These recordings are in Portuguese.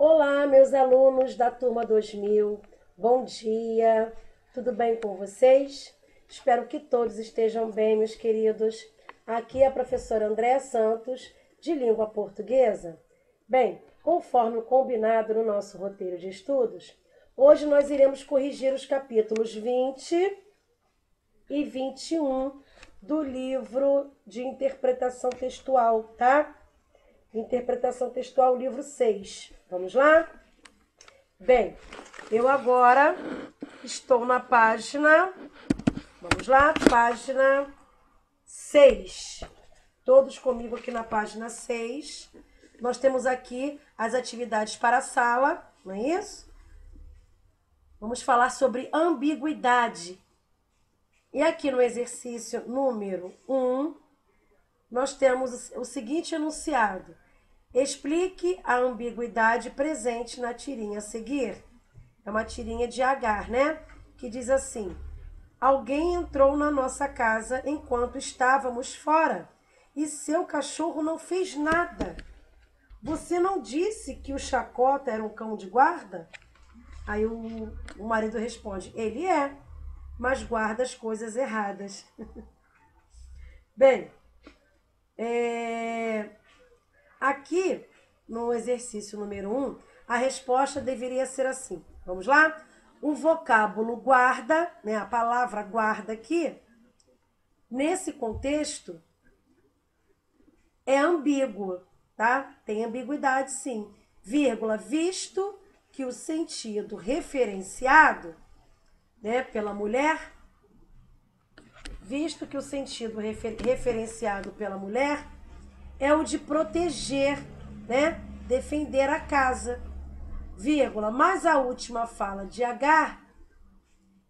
Olá, meus alunos da turma 2000, bom dia, tudo bem com vocês? Espero que todos estejam bem, meus queridos. Aqui é a professora Andréa Santos, de língua portuguesa. Bem, conforme o combinado no nosso roteiro de estudos, hoje nós iremos corrigir os capítulos 20 e 21 do livro de interpretação textual, tá? Interpretação textual, livro 6. Vamos lá? Bem, eu agora estou na página, vamos lá, página 6. Todos comigo aqui na página 6. Nós temos aqui as atividades para a sala, não é isso? Vamos falar sobre ambiguidade. E aqui no exercício número 1, nós temos o seguinte enunciado. Explique a ambiguidade presente na tirinha a seguir. É uma tirinha de Agar, né? Que diz assim: alguém entrou na nossa casa enquanto estávamos fora e seu cachorro não fez nada. Você não disse que o Chacota era um cão de guarda? Aí o marido responde: ele é, mas guarda as coisas erradas. Bem, aqui no exercício número 1, a resposta deveria ser assim. Vamos lá? O vocábulo guarda, né, a palavra guarda aqui, nesse contexto, é ambíguo, tá? Tem ambiguidade, sim. Vírgula, visto que o sentido referenciado, né, pela mulher, visto que o sentido referenciado pela mulher é o de proteger, né, defender a casa, vírgula, mas a última fala de Agar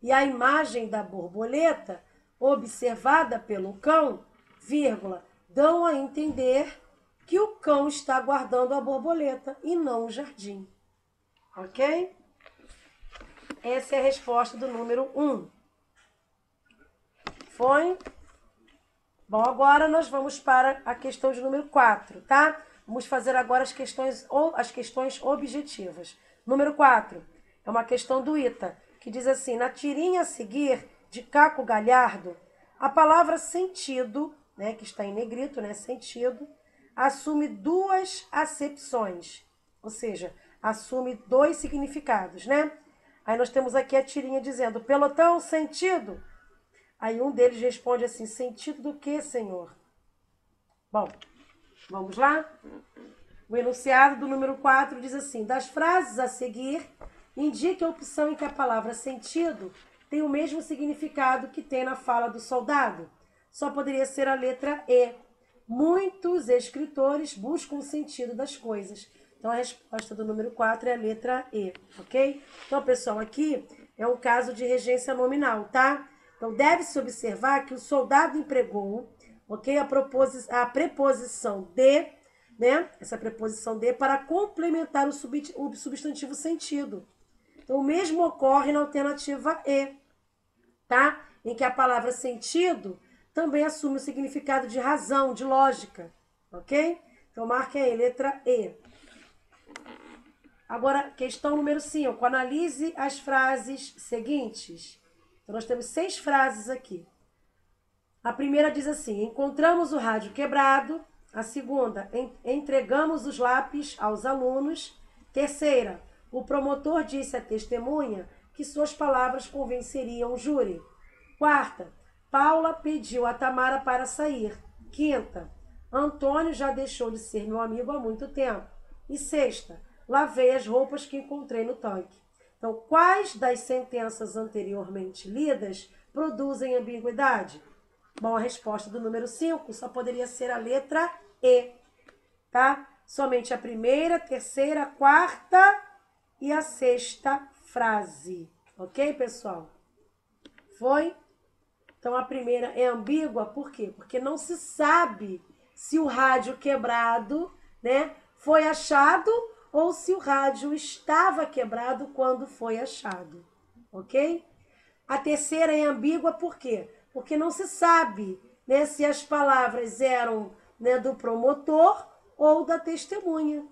e a imagem da borboleta observada pelo cão, vírgula, dão a entender que o cão está guardando a borboleta e não o jardim. Ok? Essa é a resposta do número 1. Foi? Bom, agora nós vamos para a questão de número 4, tá? Vamos fazer agora as questões objetivas. Número 4 é uma questão do ITA, que diz assim: na tirinha a seguir, de Caco Galhardo, a palavra sentido, né, que está em negrito, né, sentido, assume duas acepções, ou seja, assume dois significados, né? Aí nós temos aqui a tirinha dizendo: pelotão, sentido. Aí um deles responde assim: sentido do que, senhor? Bom, vamos lá? O enunciado do número 4 diz assim: das frases a seguir, indique a opção em que a palavra sentido tem o mesmo significado que tem na fala do soldado. Só poderia ser a letra E. Muitos escritores buscam o sentido das coisas. Então, a resposta do número 4 é a letra E, ok? Então, pessoal, aqui é um caso de regência nominal, tá? Então, deve-se observar que o soldado empregou, ok, a preposição de, né? Essa preposição de para complementar o substantivo sentido. Então, o mesmo ocorre na alternativa E, tá? Em que a palavra sentido também assume o significado de razão, de lógica, ok? Então, marquem aí, letra E. Agora, questão número 5. Analise as frases seguintes. Então, nós temos 6 frases aqui. A primeira diz assim: encontramos o rádio quebrado. A segunda: entregamos os lápis aos alunos. Terceira: o promotor disse à testemunha que suas palavras convenceriam o júri. Quarta: Paula pediu a Tamara para sair. Quinta: Antônio já deixou de ser meu amigo há muito tempo. E sexta: lavei as roupas que encontrei no tanque. Então, quais das sentenças anteriormente lidas produzem ambiguidade? Bom, a resposta do número 5 só poderia ser a letra E, tá? Somente a primeira, terceira, quarta e a sexta frase. Ok, pessoal? Foi? Então, a primeira é ambígua, por quê? Porque não se sabe se o rádio quebrado, né, foi achado ou se o rádio estava quebrado quando foi achado, ok? A terceira é ambígua por quê? Porque não se sabe, né, se as palavras eram, né, do promotor ou da testemunha.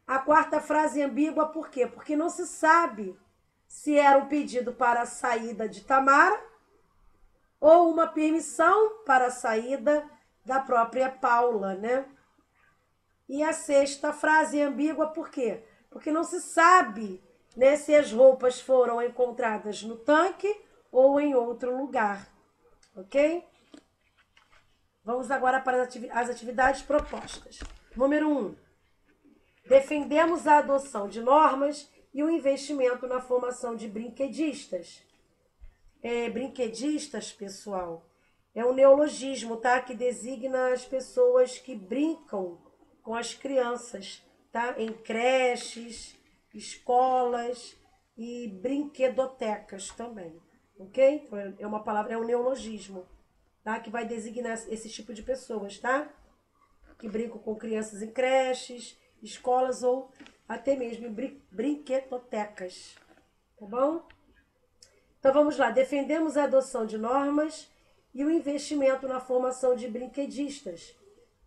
A quarta frase é ambígua por quê? Porque não se sabe se era um pedido para a saída de Tamara ou uma permissão para a saída da própria Paula, né? E a sexta frase é ambígua por quê? Porque não se sabe, né, se as roupas foram encontradas no tanque ou em outro lugar, ok? Vamos agora para as atividades propostas. Número 1. Defendemos a adoção de normas e o investimento na formação de brinquedistas. Brinquedistas, pessoal, é um neologismo, tá? Que designa as pessoas que brincam com as crianças, tá? Em creches, escolas e brinquedotecas também, ok? Então, é uma palavra, é um neologismo, tá? Que vai designar esse tipo de pessoas, tá? Que brincam com crianças em creches, escolas ou até mesmo em brinquedotecas, tá bom? Então vamos lá, defendemos a adoção de normas e o investimento na formação de brinquedistas,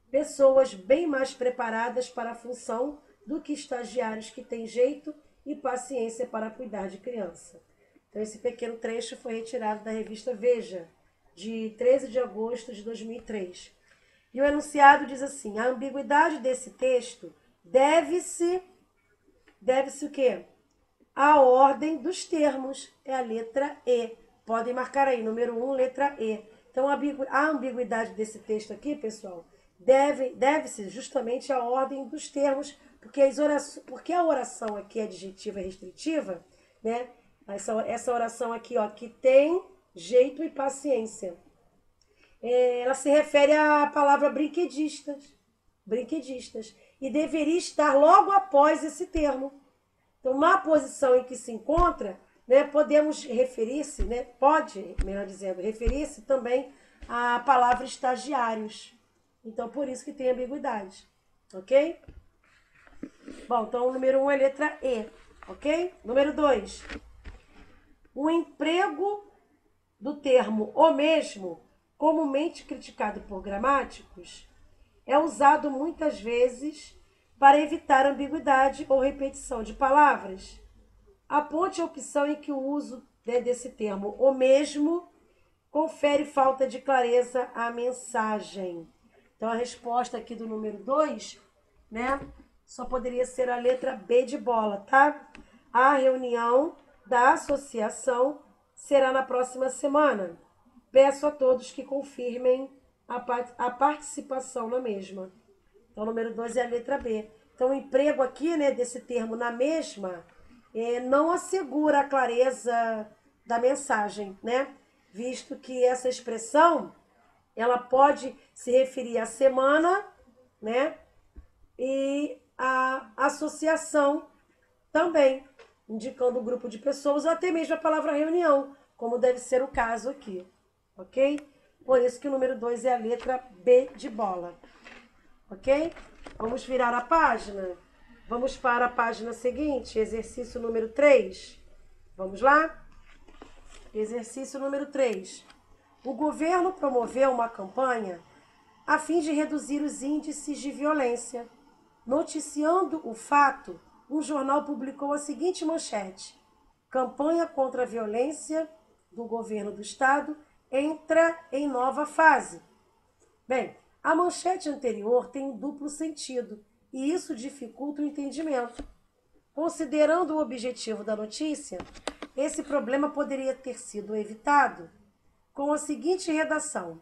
pessoas bem mais preparadas para a função do que estagiários que têm jeito e paciência para cuidar de criança. Então esse pequeno trecho foi retirado da revista Veja, de 13 de agosto de 2003. E o enunciado diz assim: a ambiguidade desse texto deve-se o quê? A ordem dos termos, é a letra E. Podem marcar aí, número 1, letra E. Então, a ambiguidade desse texto aqui, pessoal, deve-se justamente à ordem dos termos, porque a oração aqui é adjetiva e restritiva, né? Essa oração aqui, ó, que tem jeito e paciência. Ela se refere à palavra brinquedistas, e deveria estar logo após esse termo. Então, na posição em que se encontra, né, podemos referir-se, né, pode, melhor dizendo, referir-se também à palavra estagiários. Então, por isso que tem ambiguidade, ok? Bom, então o número 1 é letra E, ok? Número 2. O emprego do termo o mesmo, comumente criticado por gramáticos, é usado muitas vezes para evitar ambiguidade ou repetição de palavras. Aponte a opção em que o uso desse termo o mesmo confere falta de clareza à mensagem. Então, a resposta aqui do número 2, né, só poderia ser a letra B de bola, tá? A reunião da associação será na próxima semana. Peço a todos que confirmem a participação na mesma. Então, o número 2 é a letra B. Então, o emprego aqui, né, desse termo na mesma não assegura a clareza da mensagem, né? Visto que essa expressão, ela pode se referir à semana, né? E à associação também, indicando um grupo de pessoas, ou até mesmo a palavra reunião, como deve ser o caso aqui, ok? Por isso que o número 2 é a letra B de bola, ok? Vamos virar a página. Vamos para a página seguinte, exercício número 3. Vamos lá? Exercício número 3. O governo promoveu uma campanha a fim de reduzir os índices de violência. Noticiando o fato, um jornal publicou a seguinte manchete: campanha contra a violência do governo do estado entra em nova fase. Bem, a manchete anterior tem um duplo sentido e isso dificulta o entendimento. Considerando o objetivo da notícia, esse problema poderia ter sido evitado com a seguinte redação.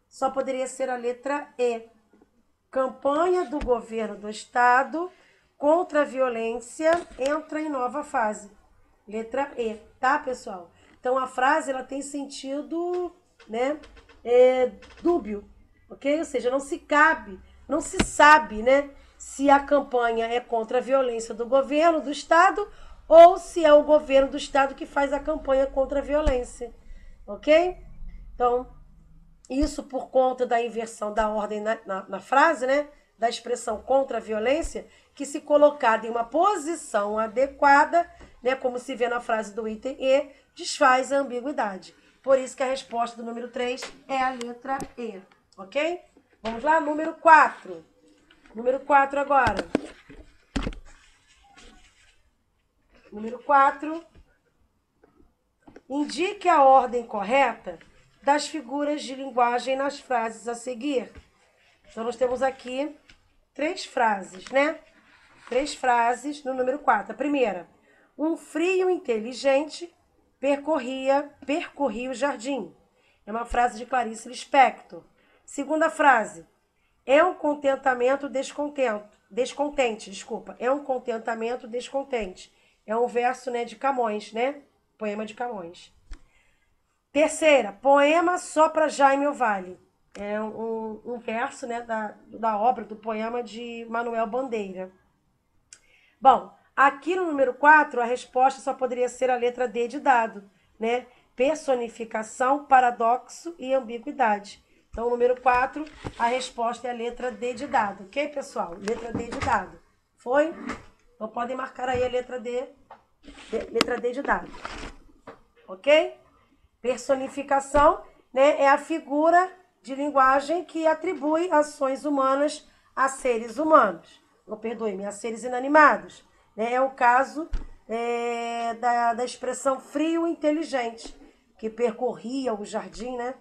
Só poderia ser a letra E. Campanha do governo do estado contra a violência entra em nova fase. Letra E, tá, pessoal? Então, a frase ela tem sentido, né, dúbio, ok? Ou seja, não se sabe, né, se a campanha é contra a violência do governo do estado ou se é o governo do estado que faz a campanha contra a violência, ok? Então, isso por conta da inversão da ordem na frase, né, da expressão contra a violência, que se colocada em uma posição adequada, né, como se vê na frase do item E, desfaz a ambiguidade. Por isso que a resposta do número 3 é a letra E, ok? Vamos lá, número 4. Número 4 agora. Número 4. Indique a ordem correta das figuras de linguagem nas frases a seguir. Então, nós temos aqui 3 frases, né? 3 frases no número 4. A primeira: um frio inteligente percorria o jardim. É uma frase de Clarice Lispector. Segunda frase: é um contentamento descontente. É um contentamento descontente. É um verso, né, de Camões, né? Poema de Camões. Terceira: poema só para Jaime Ovalle. É um verso, né, da obra, do poema de Manuel Bandeira. Bom, aqui no número 4, a resposta só poderia ser a letra D de dado, né? Personificação, paradoxo e ambiguidade. Então, número 4, a resposta é a letra D de dado, ok, pessoal? Letra D de dado. Foi? Então, podem marcar aí a letra D de dado, ok? Personificação, né, é a figura de linguagem que atribui ações humanas a seres humanos. Não, perdoe-me, a seres inanimados. Né? É o caso da expressão frio inteligente, que percorria o jardim, né?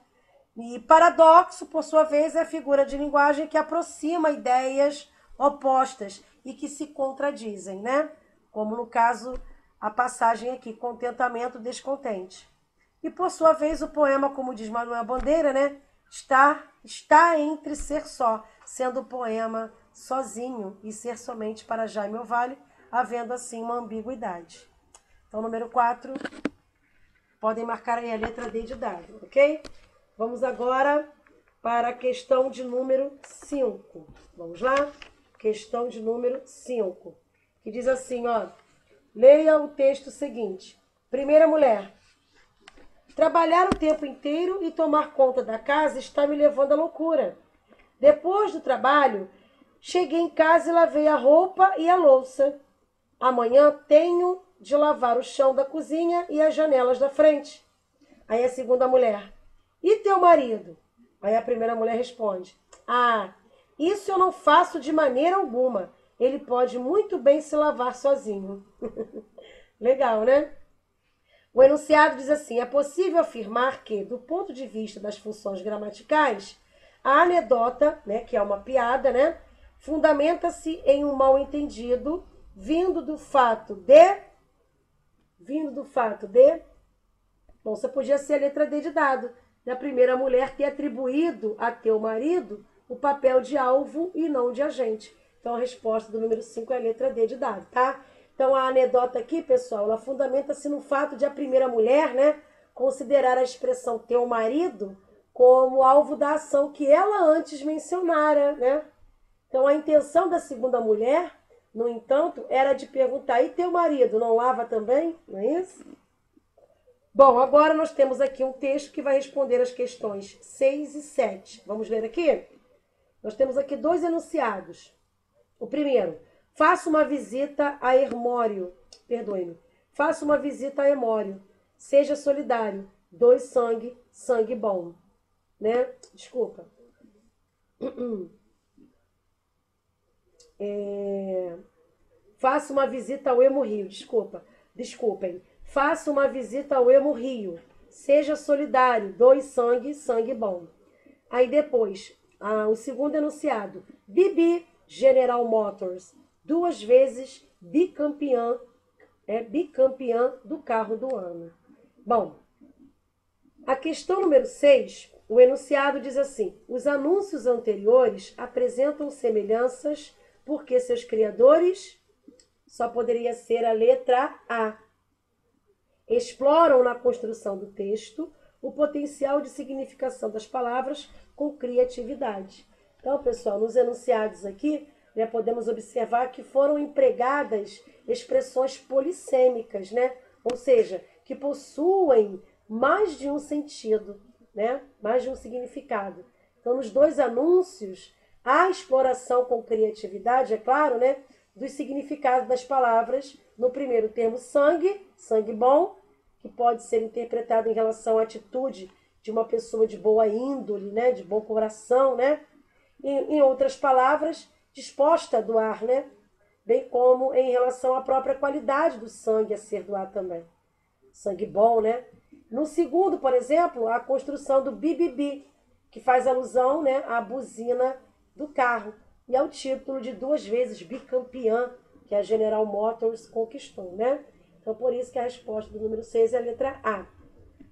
E paradoxo, por sua vez, é a figura de linguagem que aproxima ideias opostas e que se contradizem, né? Como no caso, a passagem aqui, contentamento, descontente. E, por sua vez, o poema, como diz Manuel Bandeira, né? Está entre ser só, sendo o poema sozinho e ser somente para Jaime Ovalle, havendo assim uma ambiguidade. Então, número 4, podem marcar aí a letra D de dado, ok? Vamos agora para a questão de número 5. Vamos lá? Questão de número 5, que diz assim, ó, leia o texto seguinte. Primeira mulher: trabalhar o tempo inteiro e tomar conta da casa está me levando à loucura. Depois do trabalho, cheguei em casa e lavei a roupa e a louça. Amanhã tenho de lavar o chão da cozinha e as janelas da frente. Aí a segunda mulher: e teu marido? Aí a primeira mulher responde: ah, isso eu não faço de maneira alguma. Ele pode muito bem se lavar sozinho. Legal, né? O enunciado diz assim: é possível afirmar que, do ponto de vista das funções gramaticais, a anedota, né, que é uma piada, né, fundamenta-se em um mal-entendido vindo do fato de... Bom, você podia ser a letra D de dado, da primeira mulher ter atribuído a teu marido o papel de alvo e não de agente. Então, a resposta do número 5 é a letra D de dado, tá? Então, a anedota aqui, pessoal, ela fundamenta-se no fato de a primeira mulher, né, considerar a expressão teu marido como alvo da ação que ela antes mencionara, né? Então, a intenção da segunda mulher, no entanto, era de perguntar: e teu marido não lava também? Não é isso? Bom, agora nós temos aqui um texto que vai responder as questões 6 e 7. Vamos ler aqui? Nós temos aqui 2 enunciados. O primeiro: faça uma visita a Hermório. Perdoe-me. Faça uma visita a Hermório. Seja solidário. Doe sangue, sangue bom. Né? Desculpa. Faça uma visita ao Hemorrio. Desculpem. Faça uma visita ao Hemorrio. Seja solidário. Doe sangue, sangue bom. Aí depois, o segundo enunciado: Bibi, General Motors, 2 vezes bicampeã do carro do ano. Bom, a questão número 6, o enunciado diz assim: os anúncios anteriores apresentam semelhanças porque seus criadores, só poderia ser a letra A, exploram na construção do texto o potencial de significação das palavras com criatividade. Então, pessoal, nos enunciados aqui, né, podemos observar que foram empregadas expressões polissêmicas, né? Ou seja, que possuem mais de um sentido, né? Mais de um significado. Então, nos 2 anúncios, há exploração com criatividade, é claro, né, dos significados das palavras. No primeiro termo, sangue, sangue bom, que pode ser interpretado em relação à atitude de uma pessoa de boa índole, né, de bom coração, né? Em outras palavras, disposta a doar, né? bem como em relação à própria qualidade do sangue a ser doado também. Sangue bom, né? No segundo, por exemplo, a construção do BBB, que faz alusão, né, à buzina do carro e ao título de 2 vezes bicampeã que a General Motors conquistou, né? Então, por isso que a resposta do número 6 é a letra A.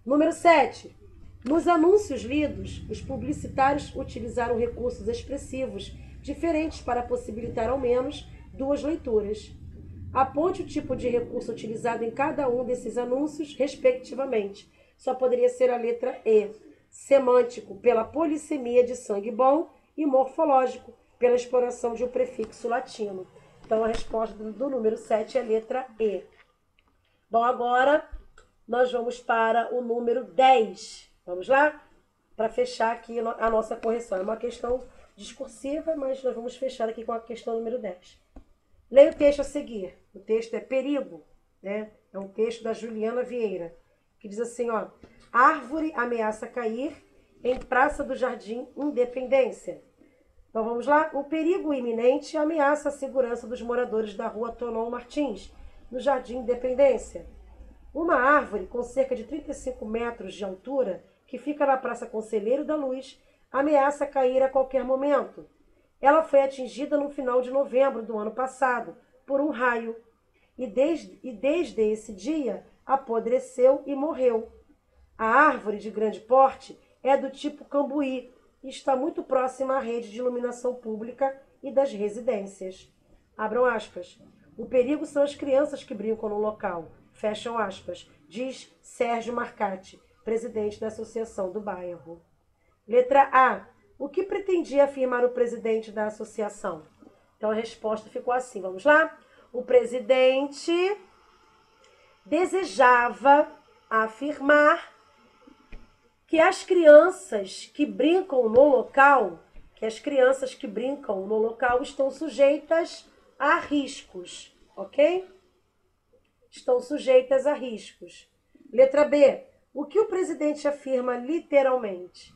Número 7. Nos anúncios lidos, os publicitários utilizaram recursos expressivos diferentes para possibilitar ao menos 2 leituras. Aponte o tipo de recurso utilizado em cada um desses anúncios, respectivamente. Só poderia ser a letra E. Semântico, pela polissemia de sangue bom, e morfológico, pela exploração de um prefixo latino. Então, a resposta do número 7 é a letra E. Bom, agora nós vamos para o número 10. Vamos lá? Para fechar aqui a nossa correção. É uma questão discursiva, mas nós vamos fechar aqui com a questão número 10. Leia o texto a seguir. O texto é Perigo, né? É um texto da Juliana Vieira, que diz assim, ó: árvore ameaça cair em Praça do Jardim Independência. Então vamos lá? O perigo iminente ameaça a segurança dos moradores da rua Tonon Martins, no Jardim Independência. Uma árvore com cerca de 35 metros de altura, que fica na Praça Conselheiro da Luz, ameaça cair a qualquer momento. Ela foi atingida no final de novembro do ano passado por um raio e desde esse dia apodreceu e morreu. A árvore de grande porte é do tipo cambuí e está muito próxima à rede de iluminação pública e das residências. Abram aspas. O perigo são as crianças que brincam no local. Fecham aspas, diz Sérgio Marcati, presidente da Associação do Bairro. Letra A. O que pretendia afirmar o presidente da associação? Então a resposta ficou assim, vamos lá? O presidente desejava afirmar que as crianças que brincam no local, estão sujeitas a riscos, ok? Estão sujeitas a riscos. Letra B. O que o presidente afirma literalmente?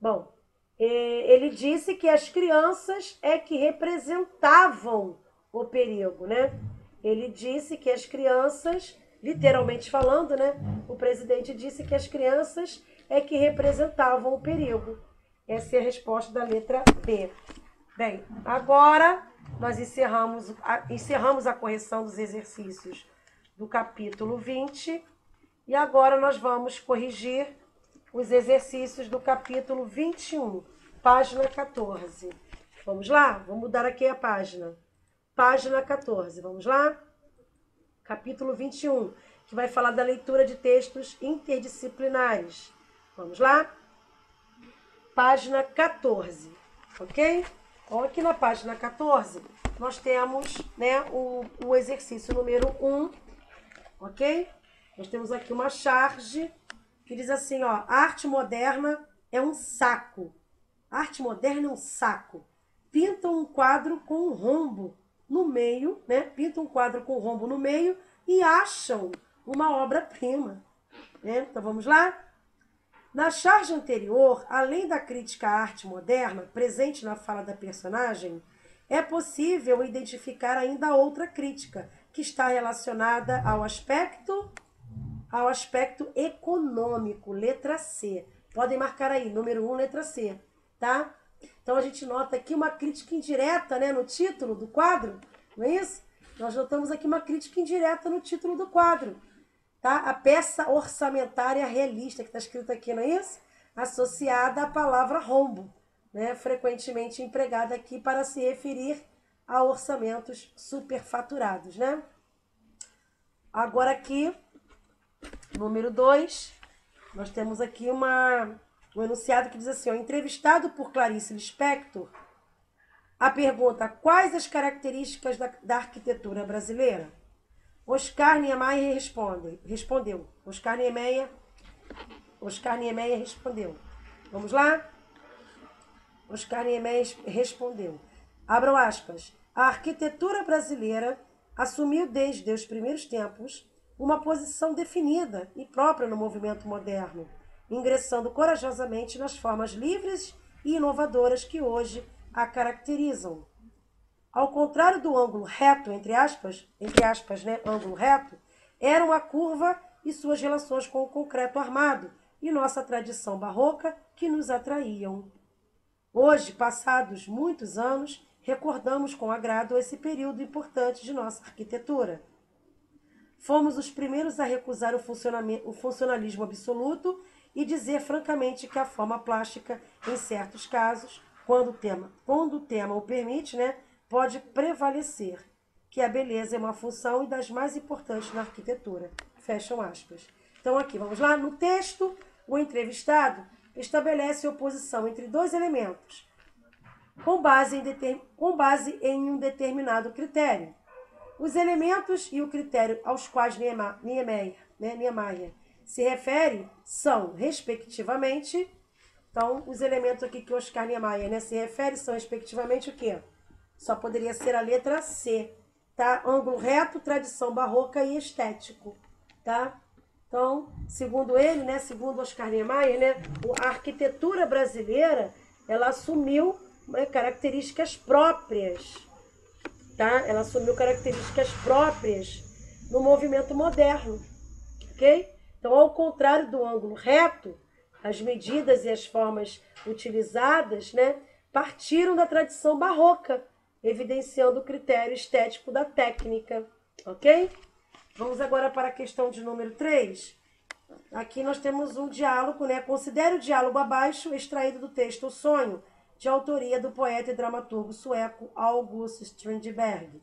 Bom, ele disse que as crianças é que representavam o perigo, né? Ele disse que as crianças, literalmente falando, né? O presidente disse que as crianças é que representavam o perigo. Essa é a resposta da letra B. Bem, agora nós encerramos a correção dos exercícios do capítulo 20 e agora nós vamos corrigir os exercícios do capítulo 21, página 14. Vamos lá? Vamos mudar aqui a página. Página 14, vamos lá? Capítulo 21, que vai falar da leitura de textos interdisciplinares. Vamos lá? Página 14, ok? Então, aqui na página 14, nós temos, né, o exercício número 1, ok? Nós temos aqui uma charge que diz assim, ó, a arte moderna é um saco. A arte moderna é um saco. Pintam um quadro com um rombo no meio, né? Pintam um quadro com um rombo no meio e acham uma obra-prima, né? Então vamos lá? Na charge anterior, além da crítica à arte moderna, presente na fala da personagem, é possível identificar ainda outra crítica, que está relacionada ao aspecto econômico, letra C. Podem marcar aí, número 1, letra C, tá? Então a gente nota aqui uma crítica indireta, né, no título do quadro, não é isso? Nós notamos aqui uma crítica indireta no título do quadro. Tá? A peça orçamentária realista, que está escrito aqui, não é isso? Associada à palavra rombo, né? Frequentemente empregada aqui para se referir a orçamentos superfaturados, né? Agora aqui, número 2, nós temos aqui um enunciado que diz assim, ó, entrevistado por Clarice Lispector, a pergunta, quais as características da arquitetura brasileira? Oscar Niemeyer respondeu. Oscar Niemeyer respondeu. Vamos lá? Oscar Niemeyer respondeu. Abram aspas. A arquitetura brasileira assumiu desde os primeiros tempos uma posição definida e própria no movimento moderno, ingressando corajosamente nas formas livres e inovadoras que hoje a caracterizam. Ao contrário do ângulo reto, entre aspas, né, ângulo reto, era uma curva e suas relações com o concreto armado e nossa tradição barroca que nos atraíam. Hoje, passados muitos anos, recordamos com agrado esse período importante de nossa arquitetura. Fomos os primeiros a recusar o funcionalismo absoluto e dizer francamente que a forma plástica, em certos casos, quando o tema o permite, né, pode prevalecer, que a beleza é uma função e das mais importantes na arquitetura. Fecham aspas. Então aqui, vamos lá, no texto, o entrevistado estabelece oposição entre dois elementos, com base em um determinado critério. Os elementos e o critério aos quais Niemeyer se refere são, respectivamente, então, os elementos aqui que Oscar Niemeyer, né, se refere são, respectivamente, o quê? Só poderia ser a letra C, tá? Ângulo reto, tradição barroca e estético, tá? Então, segundo ele, né, segundo Oscar Niemeyer, né, a arquitetura brasileira, ela assumiu, né, características próprias, tá? Ela assumiu características próprias no movimento moderno, ok? Então, ao contrário do ângulo reto, as medidas e as formas utilizadas, né, partiram da tradição barroca, evidenciando o critério estético da técnica, ok? Vamos agora para a questão de número 3. Aqui nós temos um diálogo, né? Considere o diálogo abaixo, extraído do texto O Sonho, de autoria do poeta e dramaturgo sueco August Strindberg.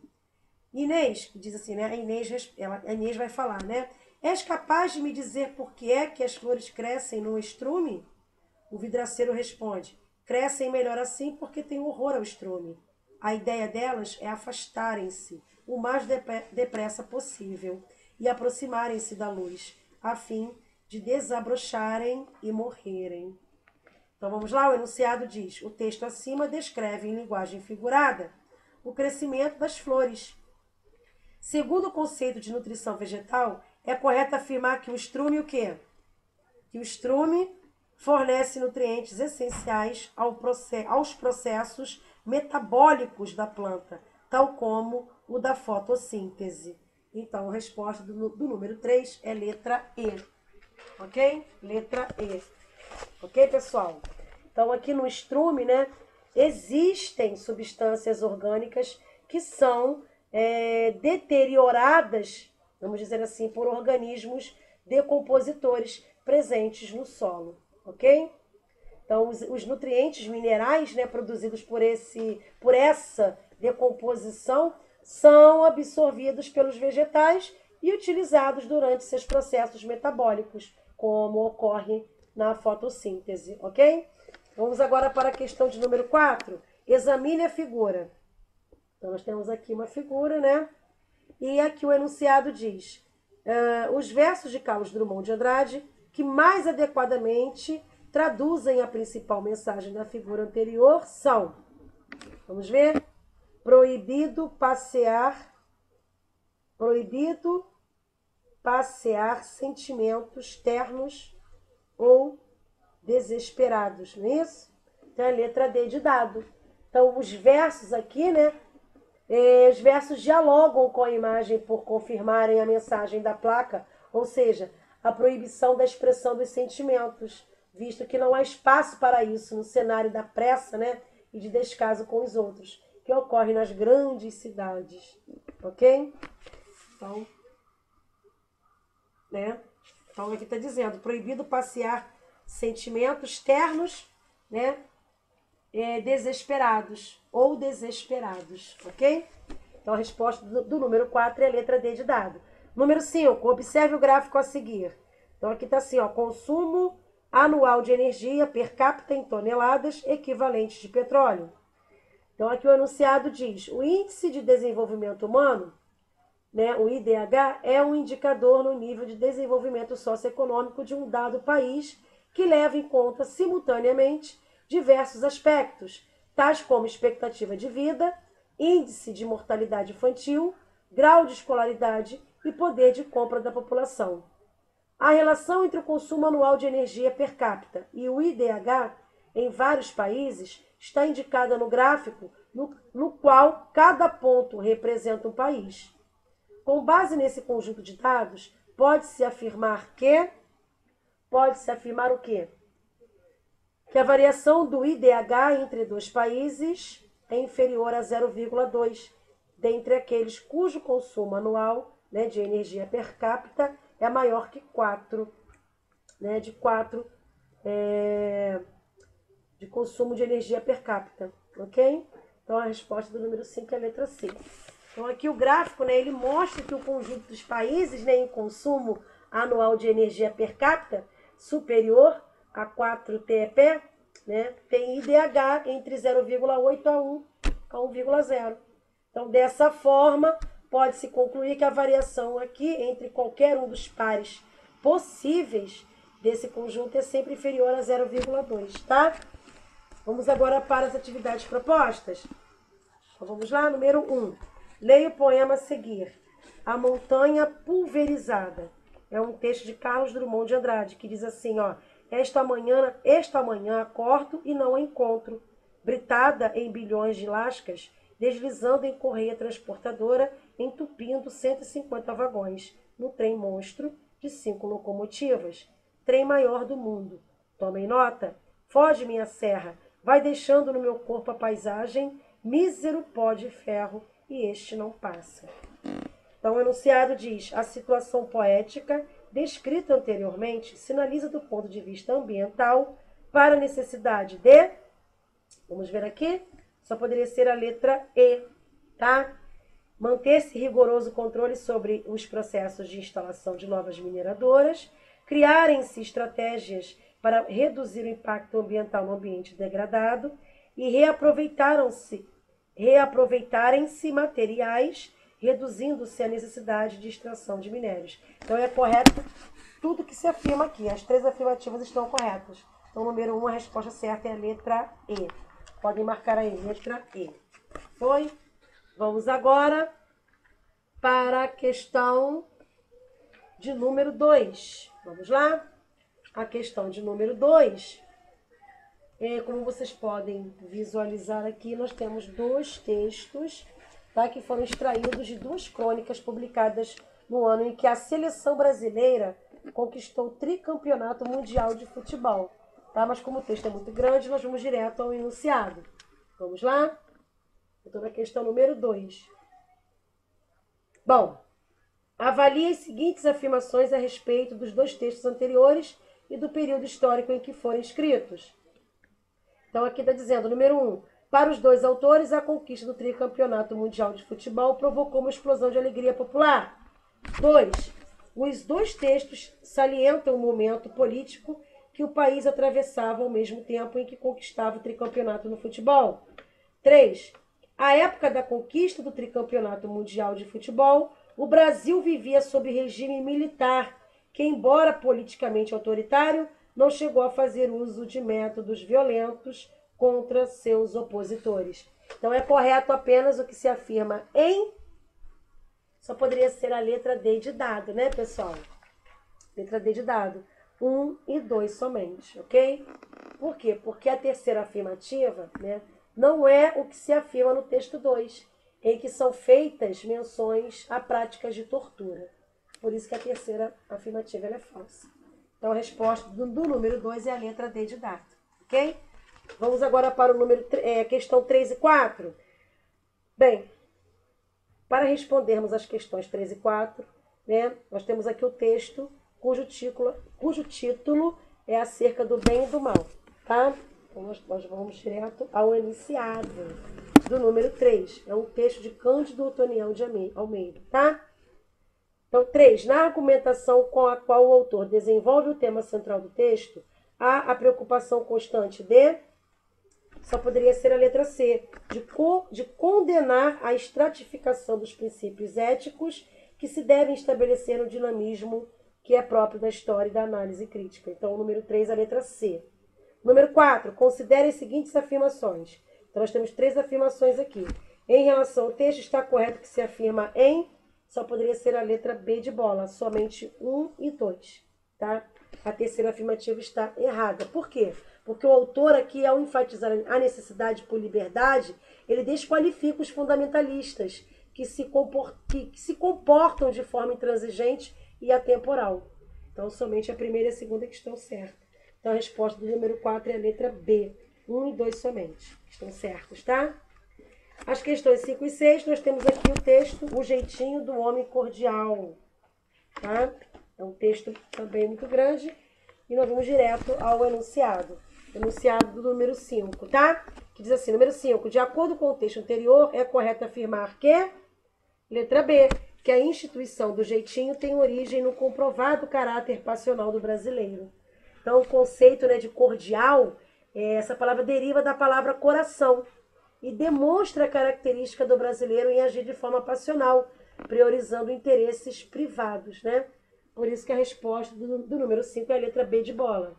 Inês, diz assim, né? A Inês vai falar, né? És capaz de me dizer por que é que as flores crescem no estrume? O vidraceiro responde, crescem melhor assim porque tem horror ao estrume. A ideia delas é afastarem-se o mais depressa possível e aproximarem-se da luz, a fim de desabrocharem e morrerem. Então vamos lá, o enunciado diz, o texto acima descreve em linguagem figurada o crescimento das flores. Segundo o conceito de nutrição vegetal, é correto afirmar que o estrume o quê? Que o estrume fornece nutrientes essenciais aos processos metabólicos da planta, tal como o da fotossíntese. Então, a resposta do número 3 é letra E. Ok? Letra E. Ok, pessoal? Então, aqui no estrume, né, existem substâncias orgânicas que são deterioradas, vamos dizer assim, por organismos decompositores presentes no solo, ok? Então, os nutrientes minerais, né, produzidos por essa decomposição são absorvidos pelos vegetais e utilizados durante seus processos metabólicos, como ocorre na fotossíntese, ok? Vamos agora para a questão de número 4. Examine a figura. Então, nós temos aqui uma figura, né? E aqui o enunciado diz, os versos de Carlos Drummond de Andrade, que mais adequadamente traduzem a principal mensagem da figura anterior, são, vamos ver, proibido passear sentimentos ternos ou desesperados, não é isso? Então, é a letra D de dado. Então, os versos aqui, né? Os versos dialogam com a imagem por confirmarem a mensagem da placa, ou seja, a proibição da expressão dos sentimentos, visto que não há espaço para isso no cenário da pressa, né, e de descaso com os outros, que ocorre nas grandes cidades, ok? Então, né? Então aqui está dizendo, proibido passear sentimentos ternos, né, desesperados ou desesperados, ok? Então a resposta do número 4 é a letra D de dado. Número 5, observe o gráfico a seguir. Então aqui está assim, ó, consumo anual de energia per capita em toneladas equivalentes de petróleo. Então aqui o enunciado diz, o Índice de Desenvolvimento Humano, né, o IDH, é um indicador no nível de desenvolvimento socioeconômico de um dado país que leva em conta simultaneamente diversos aspectos, tais como expectativa de vida, índice de mortalidade infantil, grau de escolaridade e poder de compra da população. A relação entre o consumo anual de energia per capita e o IDH em vários países está indicada no gráfico no qual cada ponto representa um país. Com base nesse conjunto de dados, pode-se afirmar o quê? Que a variação do IDH entre dois países é inferior a 0,2, dentre aqueles cujo consumo anual, né, de energia per capita é maior que 4, né, de consumo de energia per capita, ok? Então, a resposta do número 5 é a letra C. Então, aqui o gráfico, né, ele mostra que o conjunto dos países, né, em consumo anual de energia per capita superior a 4 TEP, né, tem IDH entre 0,8 a 1,0. Então, dessa forma, pode-se concluir que a variação aqui entre qualquer um dos pares possíveis desse conjunto é sempre inferior a 0,2, tá? Vamos agora para as atividades propostas. Então, vamos lá, número 1. Leia o poema a seguir. A Montanha Pulverizada. É um texto de Carlos Drummond de Andrade, que diz assim, ó. Esta manhã acordo e não a encontro, britada em bilhões de lascas, deslizando em correia transportadora, entupindo 150 vagões, no trem monstro de 5 locomotivas. Trem maior do mundo. Tomem nota. Foge, minha serra. Vai deixando no meu corpo a paisagem, mísero pó de ferro, e este não passa. Então, o enunciado diz, a situação poética descrita anteriormente sinaliza do ponto de vista ambiental para a necessidade de, vamos ver aqui, só poderia ser a letra E, tá? Manter-se rigoroso controle sobre os processos de instalação de novas mineradoras, criarem-se estratégias para reduzir o impacto ambiental no ambiente degradado e reaproveitarem-se materiais, reduzindo-se a necessidade de extração de minérios. Então, é correto tudo que se afirma aqui. As 3 afirmativas estão corretas. Então, número 1, a resposta certa é a letra E. Podem marcar aí, letra E. Foi? Vamos agora para a questão de número 2. Vamos lá? A questão de número 2, como vocês podem visualizar aqui, nós temos 2 textos, tá, que foram extraídos de 2 crônicas publicadas no ano em que a seleção brasileira conquistou o tricampeonato mundial de futebol. Tá? Mas como o texto é muito grande, nós vamos direto ao enunciado. Vamos lá? Eu estou na questão número 2. Bom, avalie as seguintes afirmações a respeito dos 2 textos anteriores e do período histórico em que foram escritos. Então, aqui está dizendo, número 1, para os 2 autores, a conquista do tricampeonato mundial de futebol provocou uma explosão de alegria popular. 2, os 2 textos salientam o momento político que o país atravessava ao mesmo tempo em que conquistava o tricampeonato no futebol. 3, à época da conquista do tricampeonato mundial de futebol, o Brasil vivia sob regime militar, que, embora politicamente autoritário, não chegou a fazer uso de métodos violentos contra seus opositores. Então, é correto apenas o que se afirma em... Só poderia ser a letra D de dado, né, pessoal? Letra D de dado. 1 e 2 somente, ok? Por quê? Porque a terceira afirmativa, né, não é o que se afirma no texto 2, em que são feitas menções a práticas de tortura. Por isso que a terceira afirmativa ela é falsa. Então, a resposta do número 2 é a letra D de dado, ok? Vamos agora para o número, questão 3 e 4. Bem, para respondermos as questões 3 e 4, né, nós temos aqui o texto cujo título é acerca do bem e do mal, tá? Então, nós vamos direto ao enunciado do número 3. É um texto de Cândido Otoniel de Almeida, tá? Então, 3. Na argumentação com a qual o autor desenvolve o tema central do texto, há a preocupação constante de... Só poderia ser a letra C, de condenar a estratificação dos princípios éticos que se devem estabelecer no dinamismo que é próprio da história e da análise crítica. Então, o número 3, a letra C. Número 4, considere as seguintes afirmações. Então, nós temos 3 afirmações aqui. Em relação ao texto, está correto que se afirma em... Só poderia ser a letra B de bola, somente 1 e 2, tá? A terceira afirmativa está errada. Por quê? Porque o autor aqui, ao enfatizar a necessidade por liberdade, Ele desqualifica os fundamentalistas que se comportam de forma intransigente e atemporal. Então, somente a primeira e a segunda que estão certas. Então, a resposta do número 4 é a letra B. 1 e 2 somente. Estão certos, tá? As questões 5 e 6, nós temos aqui o texto O Jeitinho do Homem Cordial. Tá? É um texto também muito grande. E nós vamos direto ao enunciado. Enunciado do número 5, tá? Que diz assim, número 5. De acordo com o texto anterior, é correto afirmar que... Letra B. Que a instituição do jeitinho tem origem no comprovado caráter passional do brasileiro. Então, o conceito, né, de cordial, essa palavra deriva da palavra coração e demonstra a característica do brasileiro em agir de forma passional, priorizando interesses privados, né? Por isso que a resposta do número 5 é a letra B de bola.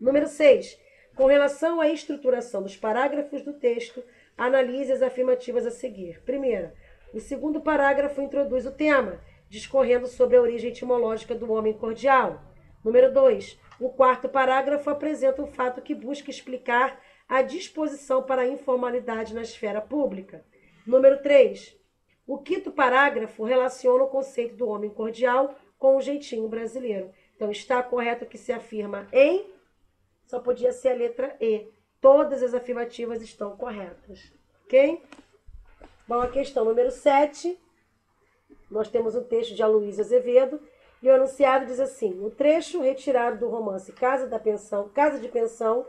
Número 6. Com relação à estruturação dos parágrafos do texto, analise as afirmativas a seguir. Primeira, o segundo parágrafo introduz o tema, discorrendo sobre a origem etimológica do homem cordial. Número 2. O quarto parágrafo apresenta um fato que busca explicar a disposição para a informalidade na esfera pública. Número 3. O quinto parágrafo relaciona o conceito do homem cordial com o jeitinho brasileiro. Então, está correto que se afirma em... Só podia ser a letra E. Todas as afirmativas estão corretas. Ok? Bom, a questão número 7. Nós temos um texto de Aloysio Azevedo. E o enunciado diz assim: o trecho retirado do romance Casa de Pensão,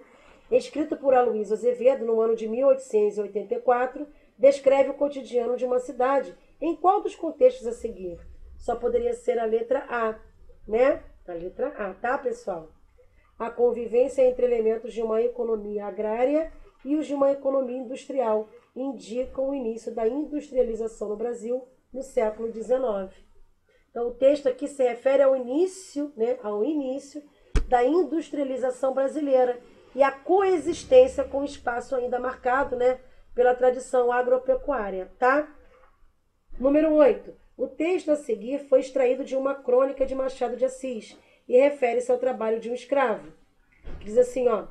escrito por Aloysio Azevedo no ano de 1884, descreve o cotidiano de uma cidade. Em qual dos contextos a seguir? Só poderia ser a letra A, né? A letra A, tá, pessoal? A convivência entre elementos de uma economia agrária e os de uma economia industrial indicam o início da industrialização no Brasil no século XIX. Então, o texto aqui se refere ao início, né, da industrialização brasileira e a coexistência com o espaço ainda marcado, né, pela tradição agropecuária, tá? Número 8. O texto a seguir foi extraído de uma crônica de Machado de Assis e refere-se ao trabalho de um escravo. Diz assim, ó,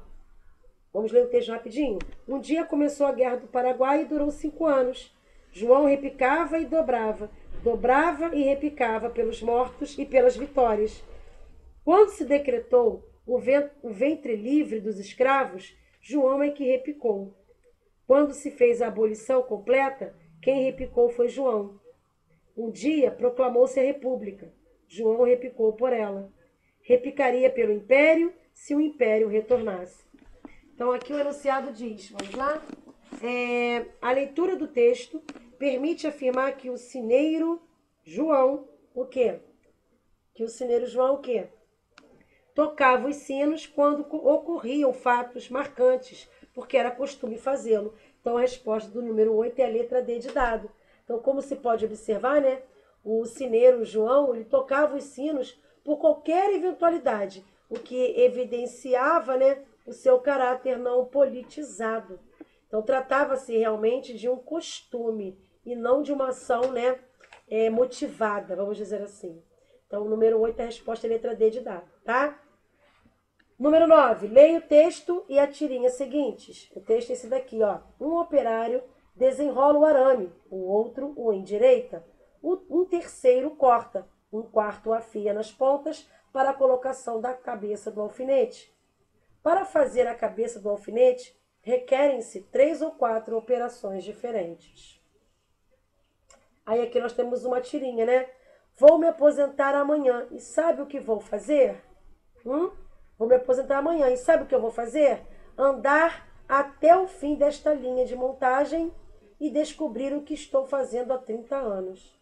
vamos ler o texto rapidinho. Um dia começou a Guerra do Paraguai e durou 5 anos. João repicava e dobrava e repicava pelos mortos e pelas vitórias. Quando se decretou o ventre livre dos escravos, João é que repicou. Quando se fez a abolição completa, quem repicou foi João. Um dia proclamou-se a República. João repicou por ela. Repicaria pelo Império se o Império retornasse. Então aqui o enunciado diz, vamos lá? A leitura do texto permite afirmar que o sineiro João, o quê? Que o sineiro João, o quê? Tocava os sinos quando ocorriam fatos marcantes, porque era costume fazê-lo. Então, a resposta do número 8 é a letra D de dado. Então, como se pode observar, né? O sineiro João, ele tocava os sinos por qualquer eventualidade, o que evidenciava, né, o seu caráter não politizado. Então, tratava-se realmente de um costume e não de uma ação, né, motivada, vamos dizer assim. Então, o número 8 é a resposta, é a letra D de dado, tá? Número 9. Leia o texto e a tirinha seguintes. O texto é esse daqui, ó. Um operário desenrola o arame, o outro o endireita. Um terceiro corta, um quarto afia nas pontas para a colocação da cabeça do alfinete. Para fazer a cabeça do alfinete, requerem-se 3 ou 4 operações diferentes. Aí aqui nós temos uma tirinha, né? Vou me aposentar amanhã e sabe o que vou fazer? Vou me aposentar amanhã e sabe o que eu vou fazer? Andar até o fim desta linha de montagem e descobrir o que estou fazendo há 30 anos.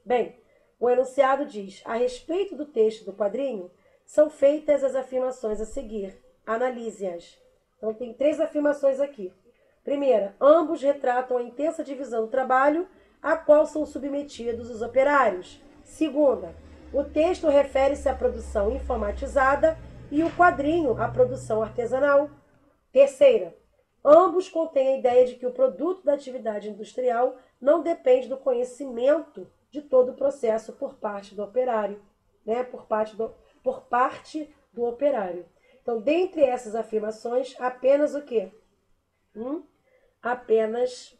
Bem, o enunciado diz, a respeito do texto do quadrinho, são feitas as afirmações a seguir. Analise-as. Então, tem 3 afirmações aqui. Primeira, ambos retratam a intensa divisão do trabalho a qual são submetidos os operários. Segunda, o texto refere-se à produção informatizada e o quadrinho à produção artesanal. Terceira, ambos contêm a ideia de que o produto da atividade industrial não depende do conhecimento de todo o processo por parte do operário, né? Por parte do operário. Então, dentre essas afirmações, apenas o quê? apenas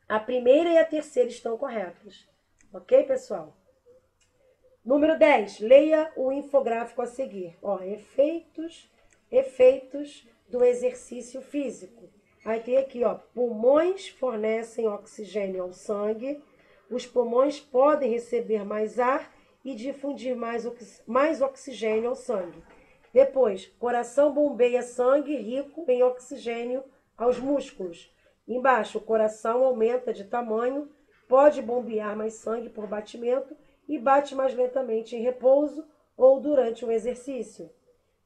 a primeira e a terceira estão corretas. Ok, pessoal? Número 10. Leia o infográfico a seguir. Ó, efeitos do exercício físico. Aí tem aqui, ó, pulmões fornecem oxigênio ao sangue. Os pulmões podem receber mais ar e difundir mais oxigênio ao sangue. Depois, coração bombeia sangue rico em oxigênio aos músculos. Embaixo, o coração aumenta de tamanho, pode bombear mais sangue por batimento e bate mais lentamente em repouso ou durante um exercício.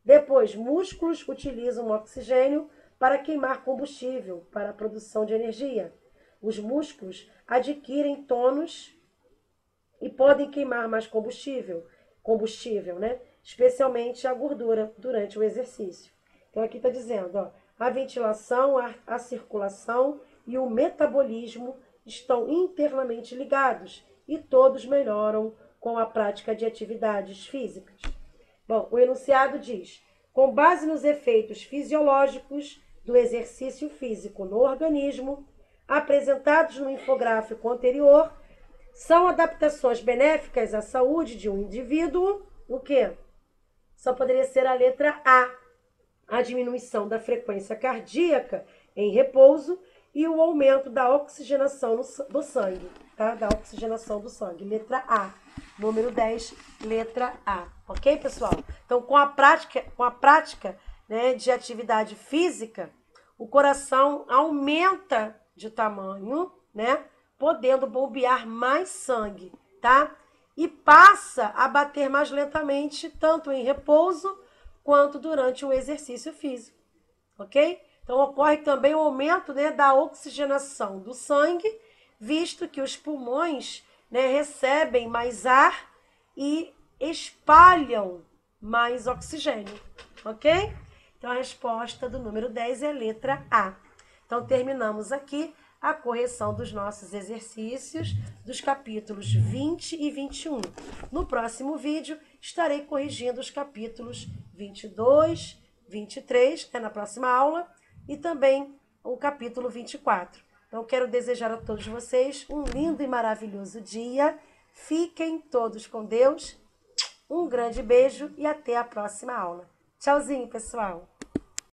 Depois, músculos utilizam o oxigênio para queimar combustível para a produção de energia. Os músculos adquirem tônus e podem queimar mais combustível, né? Especialmente a gordura durante o exercício. Então aqui está dizendo, ó, a ventilação, a circulação e o metabolismo estão internamente ligados e todos melhoram com a prática de atividades físicas. Bom, o enunciado diz, com base nos efeitos fisiológicos do exercício físico no organismo, apresentados no infográfico anterior, são adaptações benéficas à saúde de um indivíduo, o quê? Só poderia ser a letra A diminuição da frequência cardíaca em repouso e o aumento da oxigenação do sangue, tá? Da oxigenação do sangue, letra A. Número 10, letra A. Ok, pessoal? Então, com a prática, né, de atividade física, o coração aumenta de tamanho, né? Podendo bombear mais sangue, tá? E passa a bater mais lentamente, tanto em repouso quanto durante o exercício físico, ok? Então, ocorre também o aumento, né, da oxigenação do sangue, visto que os pulmões, né, recebem mais ar e espalham mais oxigênio, ok? Então, a resposta do número 10 é a letra A. Então, terminamos aqui a correção dos nossos exercícios dos capítulos 20 e 21. No próximo vídeo, estarei corrigindo os capítulos 22, 23, na próxima aula, e também o capítulo 24. Então, quero desejar a todos vocês um lindo e maravilhoso dia. Fiquem todos com Deus. Um grande beijo e até a próxima aula. Tchauzinho, pessoal!